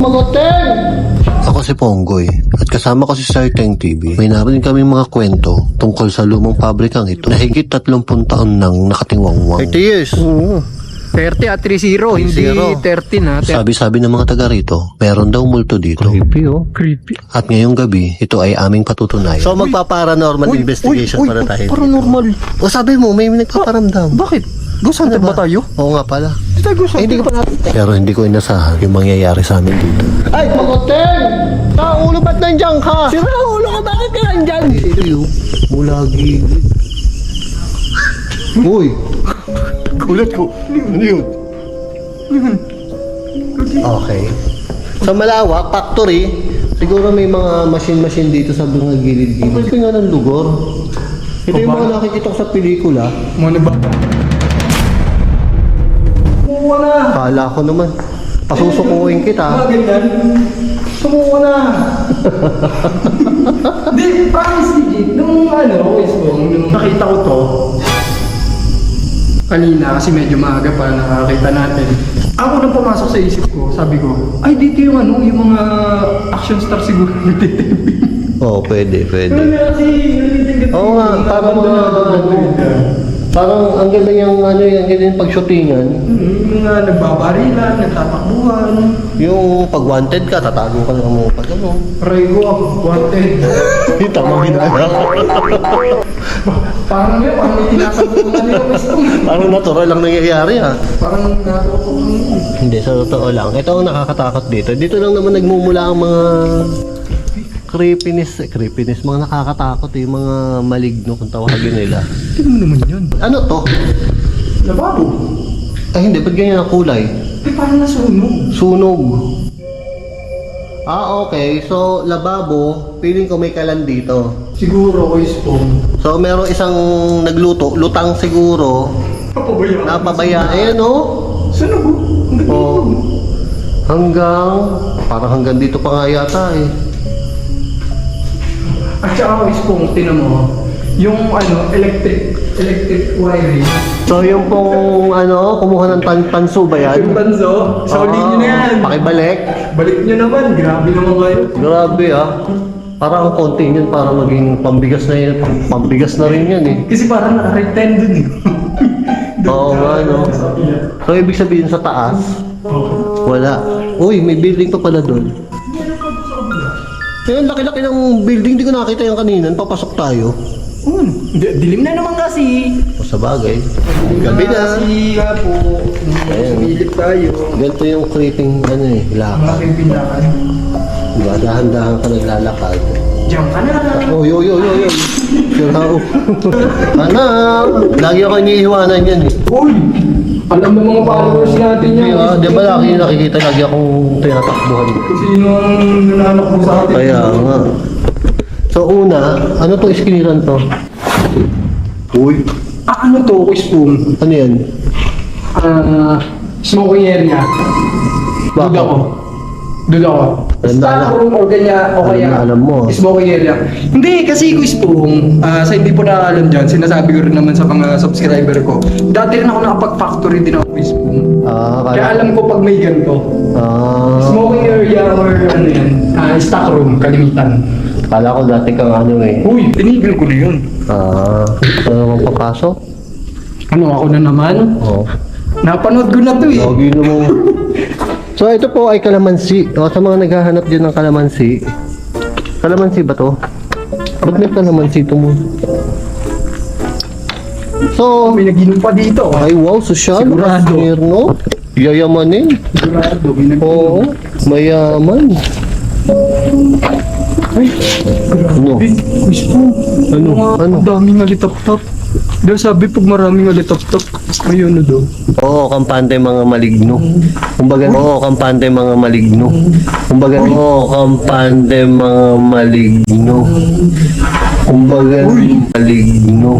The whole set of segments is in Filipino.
Ako si Ponggoy at kasama ko si Sir Teng TV. May narinig kami mga kwento tungkol sa lumang pabrikang ito na higit 30 taon nang nakatingwangwang. 30 years! Oo. 30 at 30, hindi 13 ha. Sabi-sabi ng mga taga rito, meron daw multo dito. Creepy oh. Creepy. At ngayong gabi, ito ay aming patutunayan. So magpa-paranormal investigation para tayo. Paranormal. O sabi mo, may nagpaparamdam. Bakit? Ghost hunter ba tayo? Oo nga pala. Hindi ko pa natin. Pero hindi ko inasahan yung mangyayari sa amin dito. Ay, Pagoteng! Ulo ba't nandiyan ka? Sira ulo ko, bakit ka nandyan? Ito yung mulagi. Uy! Kulat ko. Ano yun? Okay. Sa Malawak, factory, siguro may mga machine dito sa mga gilid-gilid. Ito nga ng lugar. Ito yung mga nakikita ko sa pelikula. Ano ba? Kala ko naman. Pasusukuin kita. Sumuko na. Di, promise legit. Nung nung nakita ko to, kanina kasi medyo maaga pa nakakita natin. Ako nang pumasok sa isip ko, sabi ko, ay dito yung yung mga action star siguro nagtitipid. Oo, pwede. Kasi Oo nga, parang mga parang ang ganda yung ang ganda yung pag-shootingan. yung mga nagbabarilan, nagtatakbuhan. Yung pag wanted ka, tatago ka ng mga pag ano. Rego, wanted. Tama ginagawa. Parang yun, parang may tinasabukan nila. Parang natural lang nangyayari ah. Parang natutunan. Hindi, sa totoo lang. Ito ang nakakatakot dito. Dito lang naman nagmumula ang mga creepiness, mga nakakatakot yung mga maligno kung tawagin nila. Tingnan naman yun. Ano to? Lababo. Ay hindi, ba't ganyan ang kulay? Parang nasunog. Sunog. Ah, okay. So, lababo, feeling ko may kalan dito. Siguro ko spoon. So, meron isang nagluto, lutang siguro, Papabayaan. napabaya. Ayan o. Sunog oh. Parang hanggang dito pa nga yata eh. At saka ko spoon, tinan mo. Yung electric wiring. So, yung pong kumuha ng tanso ba yan? Yung banzo, sauli nyo na yan. Pakibalik. Balik nyo naman, grabe naman kayo. Grabe ah. Parang ang konti yun, parang maging pambigas na yun. Pambigas na rin yan eh. Kasi parang naka-retain dun eh. Oo nga no. So, ibig sabihin sa taas, wala. Uy, may building pa pala doon. Yung laki-laki ng building, hindi ko nakita yung kanina. Papasok tayo. Dilim na naman kasi. O sa bagay. Gabi na. Kasi nga po, sumilip tayo. Ganito yung creeping lakad. Malaking pindakan. Diba? Dahan-dahan ka naglalakad. Diyan ka na. Yo. Sirao. Anak! Lagi ako iniiwanan yan eh. Uy! Alam mo mga followers natin yan. Di ba lagi nakikita lagi akong tinatakbuhan. Sino ang nananak mo sa atin? Kaya nga. So una, ano to iskiniran to? Uy! Ano to, spoon? Ano yan? Smoking area. Bakit? Doon ako. Stock room or kaya Alam mo. smoking area. Hindi, kasi spoon, sa hindi po nakakalam dyan, sinasabi ko rin naman sa mga subscriber ko. Dati rin ako nakapag-factory din ako with spoon. Kaya alam ko pag may ganito. Smoking area or stock room, kalimitan. Kala ko dati kang eh. Uy, tinigil ko na yun. Ano kang papasok? Ako na naman? Oo. Napanood ko na to eh. Lagi mo. So ito po ay kalamansi. Sa mga naghahanap din ng kalamansi. Kalamansi ba to? Ba't may kalamansi ito mo? So, May naginom pa dito. ay wow, sosyal. Sigurado. Mirno. Yayamanin. Sigurado, may naginom. Oo, mayaman. Ay, Ano? spoon. Ano? Ang daming alitap-tap. Daw sabi pag maraming alitap-tap, may daw. Oo, kampante mga maligno. Kumbaga, kampante mga maligno. Kumbaga, kampante mga maligno. Kumbaga, maligno.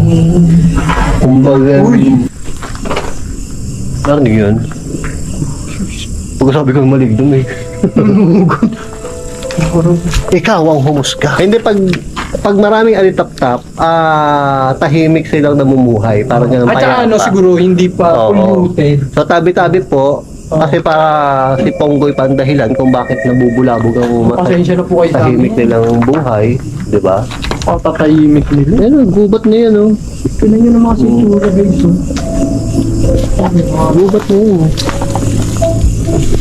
Kumbaga, parang yun. Pag sabi ko maligno, may ikaw ang humusga. Hindi, pag maraming alitap-tap, tahimik silang namumuhay. Parang ganun At saka payapa. siguro hindi pa Oo. polluted. So tabi-tabi po, Kasi para si Ponggoy pa ang dahilan kung bakit nabubulabog ang Pasensya na po kayo sa tahimik amin. nilang buhay, di ba? Patatahimik nila. Ayun, gubat na yan, oh. Tignan nyo naman kasi itsura guys. Gubat na yun.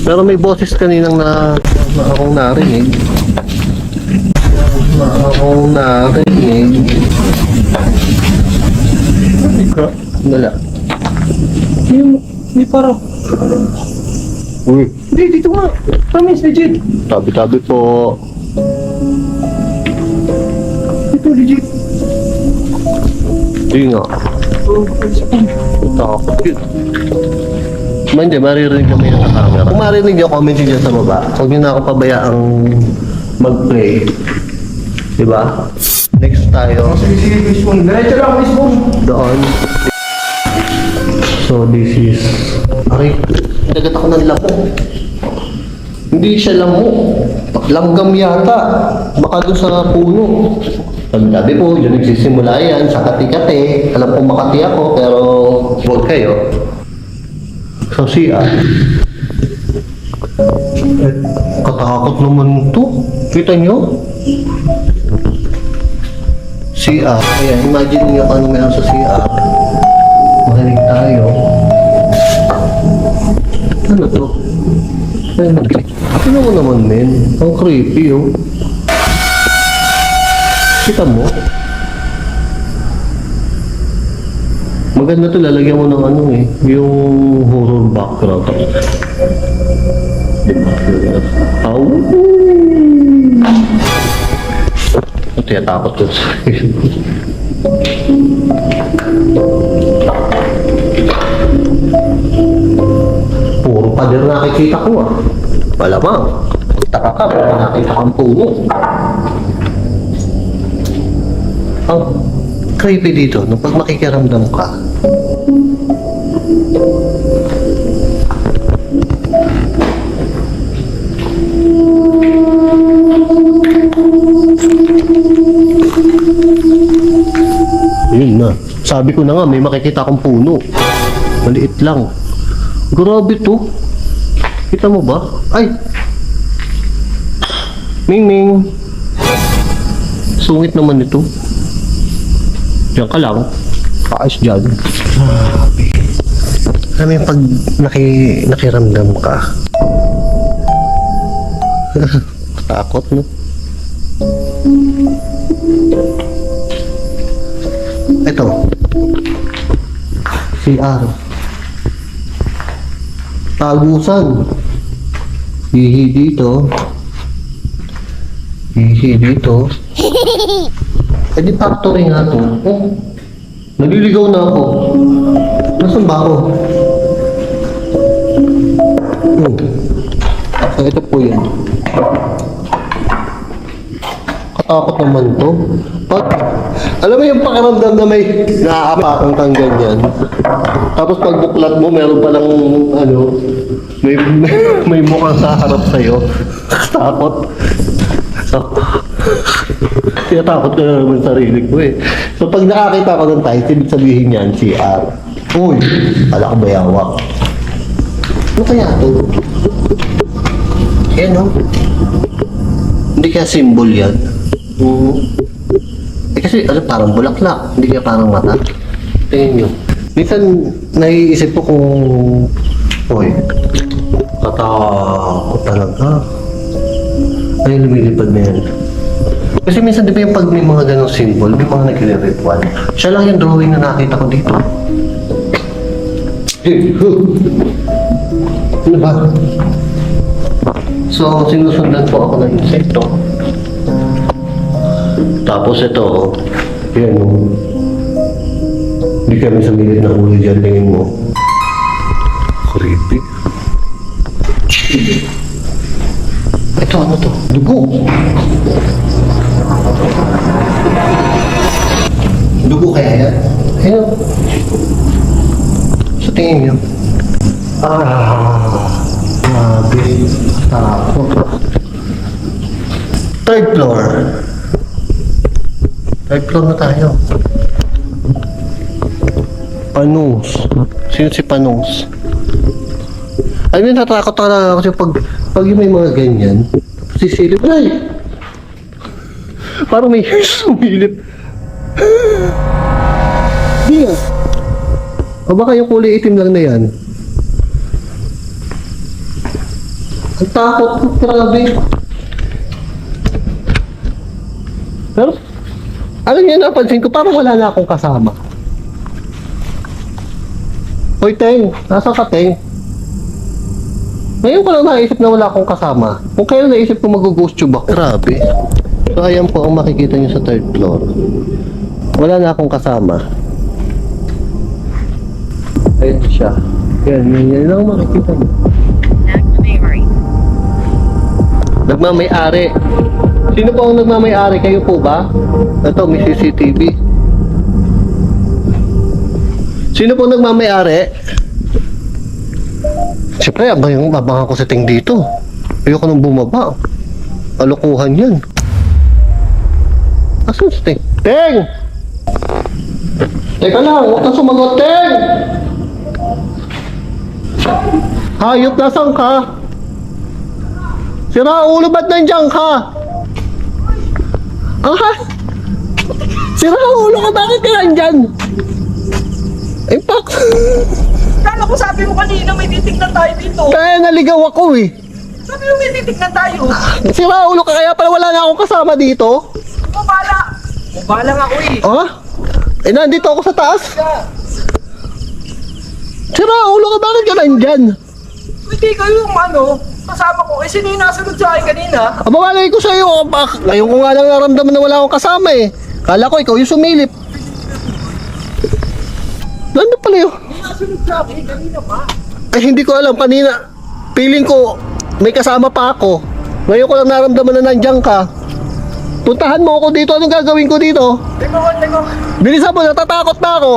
Pero may boses kaninang na akong narinig. Akong narinig. Wala. Hindi parang. Uy, Hindi, dito nga. Promise, legit. tabi-tabi po. Dito, legit. Hindi nga. Takot yun. Hindi, maririnig kami sa camera. Kung maririnig nyo, comment nyo dyan sa baba. Huwag nyo na ako pabayaang mag-play. Diba? Next tayo. Sige, sige, Miss Moon. Diretso lang, Miss Moon. Doon. So this is... Aray, dagat ako ng lamo. Hindi siya lamo. Langgam yata. Baka doon sa puno. Sabi po, yun nagsisimula yan sa kati-kati. Alam kong Makati ako, pero huwag kayo. So siya. Katakot naman to. Kita nyo? CR. Ayan, imagine niyo kung ano meron sa CR. Mahinig tayo. Ano to? Ayun. Ano mo naman, men? Ang creepy, oh. Kita mo? Maganda to, lalagyan mo ng ano eh. Yung horror background. Diba? Aw! Tiyatakot ko sa puro pader nakikita ko ah. Malamang. Magtaka ka kung nakita kang puno. Ang creepy dito, nung pag makikiramdam ka, yun na. Sabi ko na nga, may makikita akong puno. Maliit lang. Grabe to. Kita mo ba? Ay! Ming Ming! Sungit naman ito. Diyan ka lang. Kaayos dyan. Grabe. Alam mo yung pag nakiramdam ka. Takot, no? Ito. CR. Tagusan. Hihi dito. Hihi dito. Eh di factory nga to. Oh. Naliligaw na ako. Nasaan ba ako? Ito po yan. Katakot naman to. Alam mo yung pakiramdam na may naaapakan kang ganyan. Tapos pag buklat mo, meron palang ano, may mukhang haharap sa'yo. Takot. Tinatakot ko na naman sarili ko eh. So pag nakakita ko ng title, ibig sabihin yan, CR. Uy, ala ka bayawak. Ano kaya to? Yan no? Hindi kaya symbol yan. Eh kasi ano, parang bulaklak, hindi kaya parang mata. Tingin nyo. Minsan naiisip ko kung uy, katakot talaga. Ay, lumilipad na yan. Kasi minsan di ba yung pag may mga ganong symbol, may mga nagre-ritual. Siya lang yung drawing na nakita ko dito. Ano ba? So, sinusundan po ako ng insekto. Tapos ito, yan o. Hindi kami sa milit na huli dyan, tingin mo. Creepy. Ito, ano to? Dugo. Dugo kaya yan? Ayun. Sa tingin nyo. Grabe. Takot. Third floor. Third floor na tayo. Panus. Sino si Panus? I mean, natakot talaga ako kasi pag yung may mga ganyan, sisilip, ay! Parang may sumilip. Di nga. O baka yung kulay itim lang na yan. Ang takot ko, grabe. Pero, ano yun, napansin ko, parang wala na akong kasama. Hoy, Teng, nasa ka, Teng? Ngayon ko lang naisip na wala akong kasama. Kung kailan naisip ko mag-ghost tube ako. Grabe. So, ayan po ang makikita nyo sa third floor. Wala na akong kasama. Ayan siya. Yan lang ang makikita nyo. Nagmamay-ari. Sino po ang nagmamay-ari? Kayo po ba? Ito, may CCTV. Sino po nagmamay-ari? Siyempre, abangan ko sa Teng dito. Ayoko nang bumaba. Kalokohan yan. Asan si Teng? Teng! Teka lang, huwag kang sumagot, Teng! Hayop, nasaan ka? Sira ulo, ba't nandiyan ka? Ah? Sira ulo ka, bakit ka nandyan? Ay, pak! Kala ko sabi mo kanina may titignan tayo dito. Kaya naligaw ako eh. Sabi mo may titignan tayo. Sira ulo ka, kaya pala wala na akong kasama dito. Mabala. Mabala nga ako eh. Ah? Eh, nandito ako sa taas. Sira ulo ka, bakit ka nandyan? Hindi kayo yung kasama ko. Eh sino yung nasunod sa akin kanina? Aba, malay ko sa'yo. Ngayon ko nga lang naramdaman na wala akong kasama eh. Kala ko ikaw yung sumilip. Nandun pala yun. Yung nasunod sa akin kanina pa. Eh, hindi ko alam. Kanina, feeling ko may kasama pa ako. Ngayon ko lang naramdaman na nandiyan ka. Puntahan mo ako dito. Anong gagawin ko dito? Teko. Bilisan mo, natatakot na ako.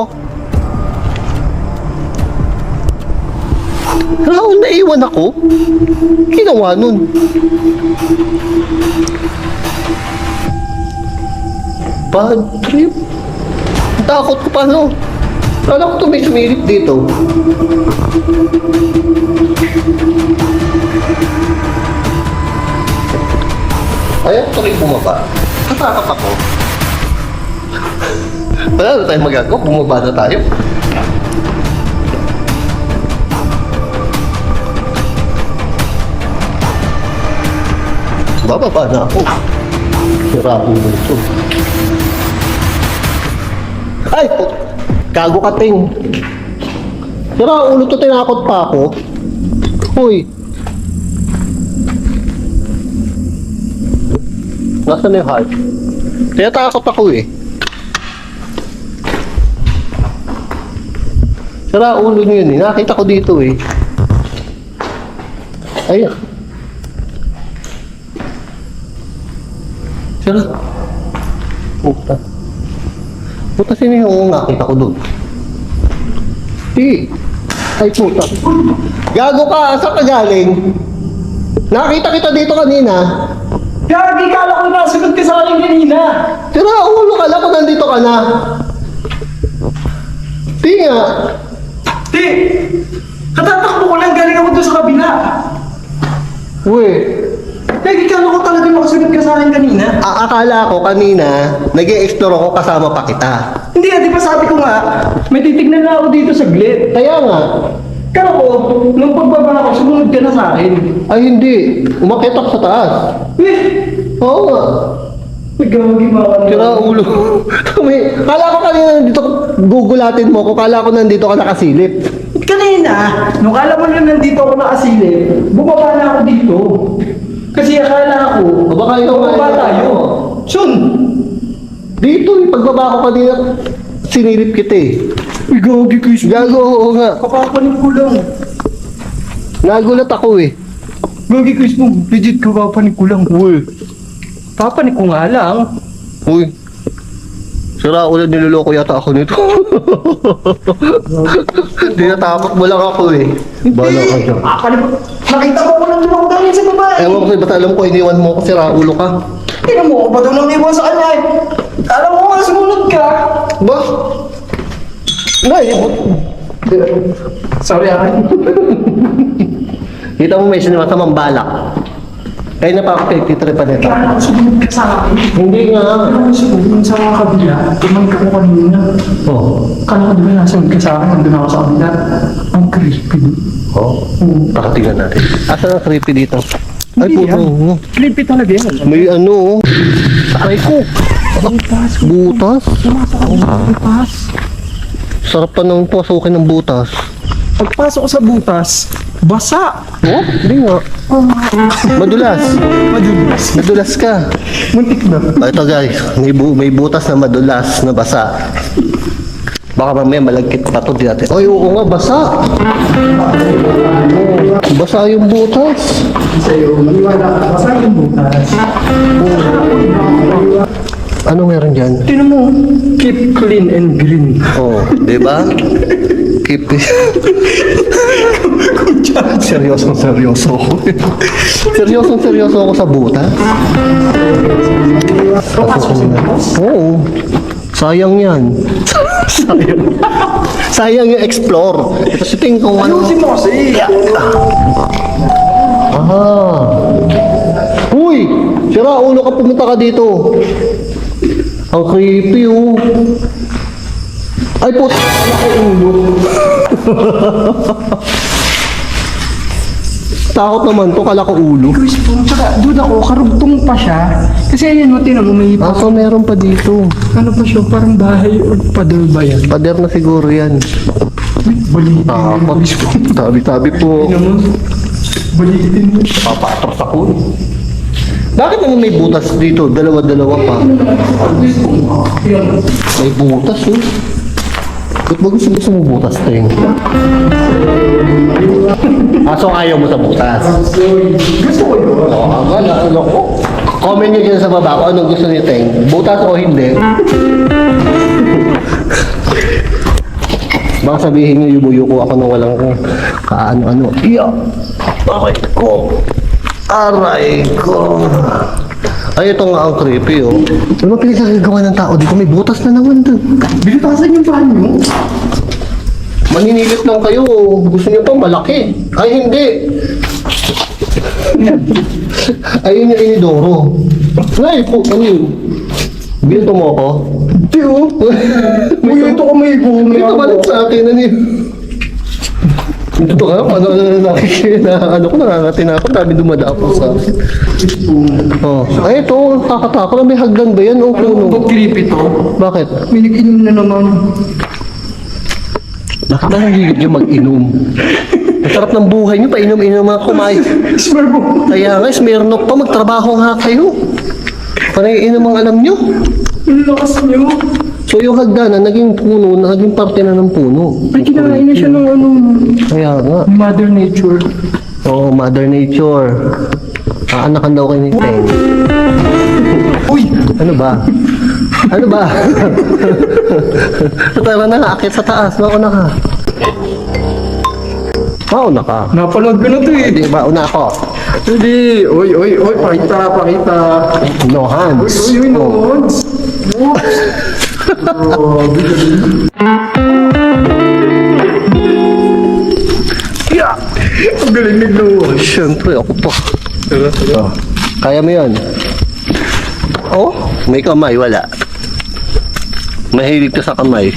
Raul, naiwan ako? Ginawa nun. Bad trip. Ang takot ko pa, no? Kala ko ito may sumilip dito. Ayaw ko tuloy bumaba. Natakot ako. Wala na tayong magagawa. Bumaba na tayo. Bababa na ako. Sira ako nito. Ay! Kago ka, Teng. Sira ulo to, tinakot pa ako. Hoy. Nasaan na yung heart? Tinatakot ako eh. Sira ulo niyo yun eh. Nakita ko dito eh. Ayun. Sira. Puta. Puta, sino yung nakita ko doon? Di. Ay, puta. Gago ka. Saan ka galing? Nakita kita dito kanina. Gagi, kala ko nasunod ka sa akin kanina. Sira ulo ka lang kung nandito ka na. Di nga. Di! Katatakbo ko lang, galing ako doon sa kabila. Uy. Gagi, kala ko talaga makasunod ka sa akin kanina. Akala ko kanina, nag-e-explore ako kasama pa kita. Hindi di ba sabi ko nga, may titignan na ako dito saglit. Kaya nga. Kala ko, nung pagbaba ako, sumunod ka na sa akin. Ay hindi. Umakit ako sa taas. Oo nga. Nagawagi mga Sira ulo. Kala ko kanina nandito, gugulatin mo ko. Kala ko nandito ka nakasilip. Kanina, nung kala mo na nandito ako nakasilip, bumaba na ako dito. Kasi akala ko, O baka ikaw bumaba tayo. Sun! Dito eh, pagbaba ko kanina, sinilip kita eh. Uy, gagi Chris. Gago, oo nga. Kapapanig ko lang. Nagulat ako eh. Gagi Chris mo, legit kapapanig ko lang. Uy. Papanig ko nga lang. Uy. Sira ulo, niloloko yata ako nito. Tinatakot mo lang ako eh. Bala ka dyan. Nakita mo ko lang lumang galing sa babae. Ewan ko, ba't alam ko, iniwan mo ko, sira ulo ka. Tignan mo ko ba doon nang iwan sa kanya eh. Alam mo nga, sumunod ka. Ba? Nay, Sorry ah. Kita mo may sinamasamang balak. Kaya na pa ako pinagtitripan nito. Kaya ako sumunod ka sa akin. Hindi nga. Kaya ako sumunod sa mga kabila. Tumangka ko kanina. Oh. Kala ko diba nasunod ka sa akin, nandun ako sa kabila. Ang creepy. Oh. Pakatingnan natin. Asan ang creepy dito? Ay, Hindi puto. yan. Creepy talaga yan. May ano, oh. Aray ko. Butas. Butas? Pumasok ako sa butas. Sarap pa nang pasukin ng butas. Pagpasok ko sa butas, basa. Oh? Hindi nga. Madulas. Madulas. Madulas ka. Muntik na. Ito guys, may butas na madulas na basa. Baka mamaya malagkit pa to dito. Oy, oo nga, basa. Oh, basa yung butas. Sa'yo, maniwala ka. Basa yung butas. Ano meron dyan? Tinan mo, keep clean and green. Oh, di ba? Keep it. Seryosong seryoso ako. Seryosong seryoso ako sa butas. Papasok sa butas? Oo. Sayang yan. Sayang. Sayang yung explore. Ito si Ting kung ano. Ayusin mo kasi. Ah. Uy! Sira, ulo ka pumunta ka dito. Ang creepy, oh. Ay, puto. Wala ko ulo. Takot naman to, kala ko ulo. Chris po, tsaka duda ko, karugtong pa siya. Kasi ayun mo, tinan mo, may Ah, so meron pa dito. ano pa siya, parang bahay o pader ba yan? Pader na siguro yan. Balitin Takot. mo. Tabi-tabi po. Tinan mo, balitin mo. Papatros ako. Bakit naman may butas dito? Dalawa-dalawa pa. May butas, oh. Ba't ba gusto mo butas, Ting? So ayaw mo sa butas? Gusto ko yun. Oo, ano ko? Comment nyo dyan sa baba kung anong gusto ni Ting. Butas o hindi. Baka sabihin nyo yubo-yuko ako nang walang kaano-ano. Iya! Aray ko! Aray ko! Ay, ito nga ang creepy, oh. Ano ba pinagagawa ng tao dito? May butas na naman doon. Bilitasan yung banyo. Maninilit lang kayo. Gusto nyo pa malaki. Ay, hindi. Ayun yung inidoro. Ay, po, ano yun? Binto mo ako? Hindi oh. Uy, ito ko may buhong Hindi ka balik sa akin, ano yun? Ito ka, ano ko, nangangati na ako, dami dumadapo sa akin. Oh. Ay, ito, kakatakot. May hagdan ba yan? O Ano puno? ba creepy to? Bakit? May nag-inom na naman. Bakit na nahihigit nyo mag-inom? Ang sarap ng buhay nyo, painom-inom mga kumain. Swear mo. Kaya nga, Smirnoff pa, magtrabaho nga kayo. Panay inom ang alam nyo. Ang lakas niyo. So yung hagdanan, naging puno, naging parte na ng puno. Ay, kinain na siya ng ano. Kaya nga. Mother Nature. Oo, Mother Nature. Aanakan daw kayo ni Teng. Uy! Ano ba? Ano ba? Tara na nga, akit sa taas. Mauna ka. Mauna ka. Napanood ko na to eh. Hindi, mauna ako. Hindi. Uy, pakita. No hands. Uy, no. Oh. Yeah. Ang galing nagluwa. Siyempre, ako pa. Oh. Kaya mo yun? Oh, may kamay, wala. Mahilig ka sa kamay.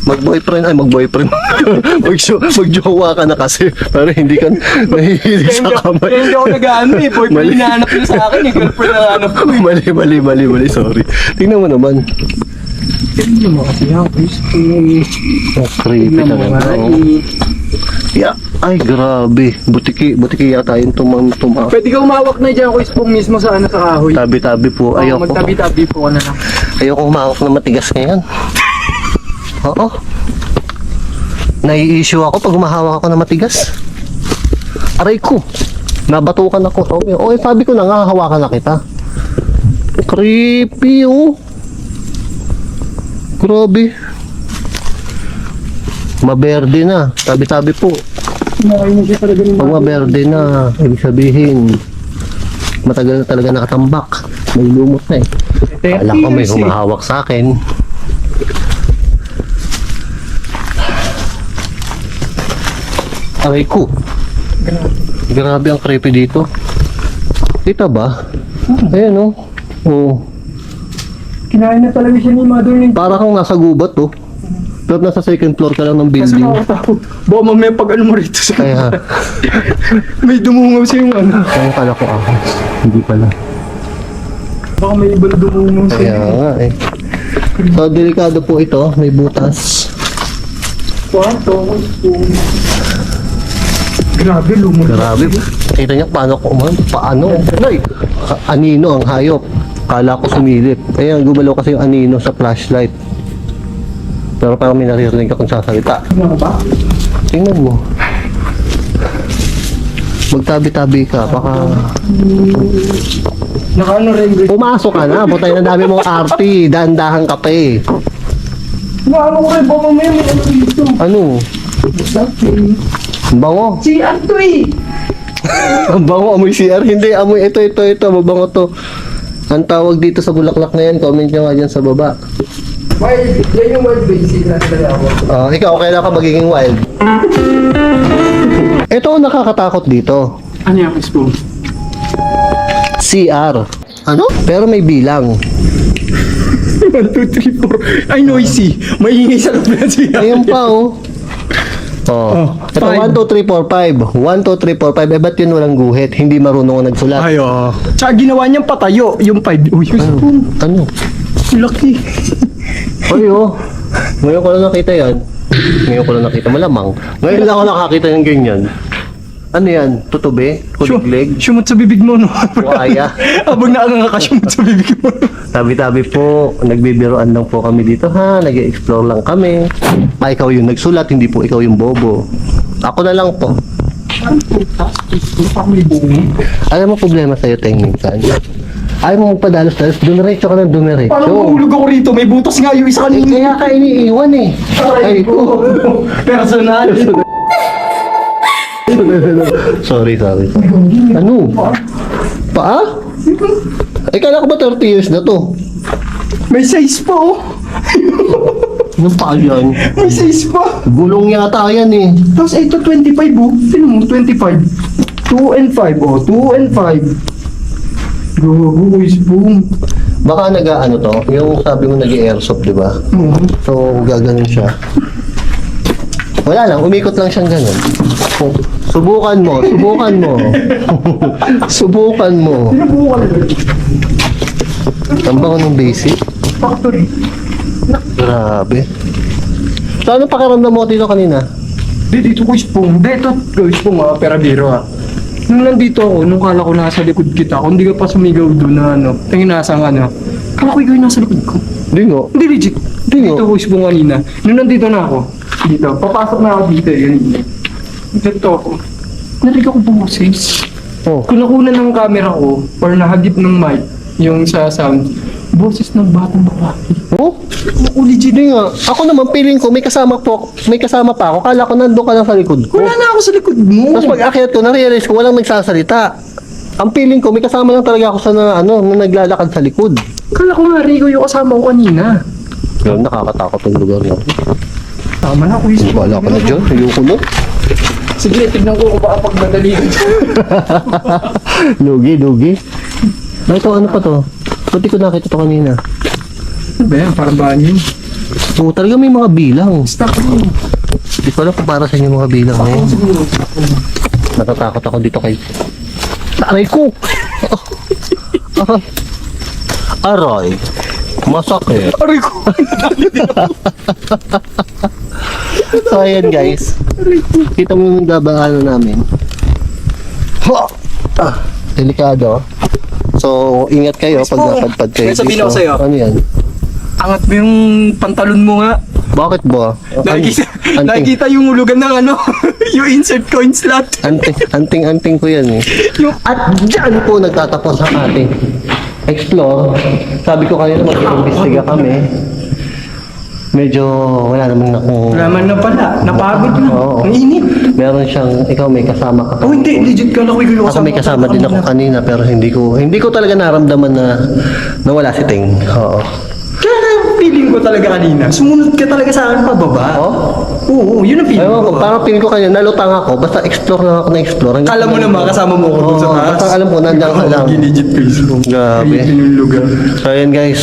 Mag-boyfriend. Mag-jowa ka na kasi. Pero hindi ka mahilig sa kamay. Hindi ako nag-ano eh. Boyfriend Mali. hinahanap niya sa akin eh. Girlfriend na hanap ko eh. Mali, sorry. Tingnan mo naman. Hindi mo kasi ako gusto. Oh, creepy talaga. Oh. Yeah. Ay, grabe. Butiki yata yung tumama. Pwede ka umawak na dyan, Kuya Spong, mismo sa ano sa kahoy. Tabi-tabi po. Oo, Ayoko. magtabi-tabi po ka na lang. Ayoko humawak na matigas ngayon. Oo. Nai-issue ako pag humahawak ako na matigas. Aray ko. Nabatukan ako. Okay, sabi ko na nga, hawakan na kita. Creepy, oh. Grabe. Maberde na. Tabi-tabi po. Kumakain niya siya talaga ng Pag maberde na, ibig sabihin, matagal na talaga nakatambak. May lumot na eh. Alam ko may humahawak sa akin. Aray ko. Grabe ang creepy dito. Kita ba? Ayan oh. Oh. Kinain na talaga siya ni Mother ni. Para kang nasa gubat oh. Pero nasa second floor ka lang ng Kasi building. nakakatakot. Baka mamaya pag ano mo rito sa Kaya, may dumungaw sa yung ano. kaya kala ko ako. Hindi pala. Baka may ibang dumungaw sa Kaya nga eh. So, delikado po ito. May butas. kwarto. Grabe, lumot. Grabe. Kita niya paano ko paano? Ay, anino ang hayop. Kala ko sumilip. Ayan, gumalaw kasi yung anino sa flashlight. Pero parang may naririnig akong sasalita. Ano ba? Tingnan mo. Magtabi-tabi ka. Baka Nakaano rin. pumasok ka na. Butay na dami mong arty. Dahan-dahan ka pa eh. Naano ko rin, baka mamaya may ano dito. Ano? Something. Ang bango. Si Anto eh. Ang bango. Amoy CR. Hindi. Amoy ito. Mabango to. Ang tawag dito sa bulaklak na yan. Comment nyo nga dyan sa baba. Wild, yan yung wild basic na talaga ako. Ikaw, kailan ka magiging wild? Ito ang nakakatakot dito. Ano yung spoon? CR. Ano? Pero may bilang. 1, 2, 3, 4. Ay, noisy. Maingay sa loob na siya. Ayun pa, oh. Oh. Ito, five. 1, 2, 3, 4, 5. 1, 2, 3, 4, 5. Eh, ba't yun walang guhit? Hindi marunong ang nagsulat. Ay, oo. Tsaka ginawa niyang patayo, yung 5. Uy, yung spoon. Ano? Laki. Ay, oh. Ngayon ko lang nakita yan. Ngayon ko lang nakita. Malamang. Ngayon lang ako nakakita ng ganyan. Ano yan? Tutubi? Kuliglig? Sumot sa bibig mo, no? Buhaya? Habang nakakasumot sa bibig mo. Tabi-tabi po, nagbibiroan lang po kami dito ha, nag-explore lang kami. Ikaw yung nagsulat, hindi po ikaw yung bobo. Ako na lang po. Alam mo problema sa'yo, Teng, minsan? Ayaw mo magpadalos-dalos, dumiretso ka ng dumiretso. Paano mahulog ako rito? May butas nga yung isa Eh, kanina. kaya ka iniiwan eh. Ay, ko. Personal. Sorry. Ano? Paa? Eh, kala ko ba 30 years na to? May size pa, oh. Yung paa yan? May size pa. Gulong yata yan eh. Tapos ito 25, oh. Tignan mo, 25. 2 and 5, oh. 2 and 5. Gago, spoon. Baka nag-ano to, yung sabi mo nag-airsoft, di ba? So, gaganon siya. Wala lang, umikot lang siyang ganon. Subukan mo. Subukan mo. Sinubukan ko. Ang bango ng basic. Factory. Grabe. So, anong pakiramdam mo dito kanina? Dito ko spoon. Dito ko spoon, ah. Pera biro, ah. Nung nandito ako, nung kala ko nasa likod kita, kung hindi ka pa sumigaw doon na ano, tingin nasa ano, kala ko ikaw yung nasa likod ko. Hindi nga. Hindi legit. Hindi Dito nga. ko spoon kanina. Nung nandito na ako, dito, papasok na ako dito eh, ganito. Dito ako. Narinig ako boses. Oh. Kung nakunan ng camera ko, or nahagip ng mic, yung sa sound, boses ng batang babae. Oh? Oo, legit. Hindi nga. Ako naman, feeling ko, may kasama pa ako. Kala ko nandun ka lang sa likod ko. Wala na ako sa likod mo. Tapos pag akyat ko, na-realize ko, walang nagsasalita. Ang feeling ko, may kasama lang talaga ako sa na naglalakad sa likod. Kala ko nga, Rico, yung kasama ko kanina. Pero nakakatakot ang lugar na. Tama na, quiz. Wala ka na dyan. Ayoko na. Sige, tignan ko kung baka pag madali. Lugi. Ito, ano pa to? Pati ko nakita to kanina. Ano ba yan? Parang ba yun? Oo, talaga may mga bilang. Stop mo. Hindi ko alam kung para sa inyo mga bilang na yun. Siguro. Natatakot ako dito kay... Aray ko! Aray. Masakit. Aray ko. So, ayan guys. Kita mo yung dadaanan namin. Delikado. So, ingat kayo pag napadpad kayo May sabihin ako sa'yo. Ano yan? Angat mo yung pantalon mo nga. Bakit ba? Nakikita yung hulugan ng ano, yung insert coin slot. Anting ko yan eh. At dyan po nagtatapos ang ating explore. Sabi ko kanina mag-iimbestiga kami. Medyo wala naman akong... Naman na pala, napagod na. Oo. Ang init. Meron siyang, ikaw may kasama ka. Oh, hindi, legit ka na ko yung Ako may kasama din ako kanina pero hindi ko talaga naramdaman na nawala si Ting. Oo. Kaya yung feeling ko talaga kanina. Sumunod ka talaga sa akin pababa. Oh? Oo, yun ang feeling Ewan ko, ko. parang feeling ko kanya, nalutang ako, basta explore lang ako na explore. Kala mo naman, kasama mo ako dun sa Oo, taas. basta alam ko, nandiyan ka lang. Ginigit Facebook. Grabe. Ayun yung lugar. So, ayan guys.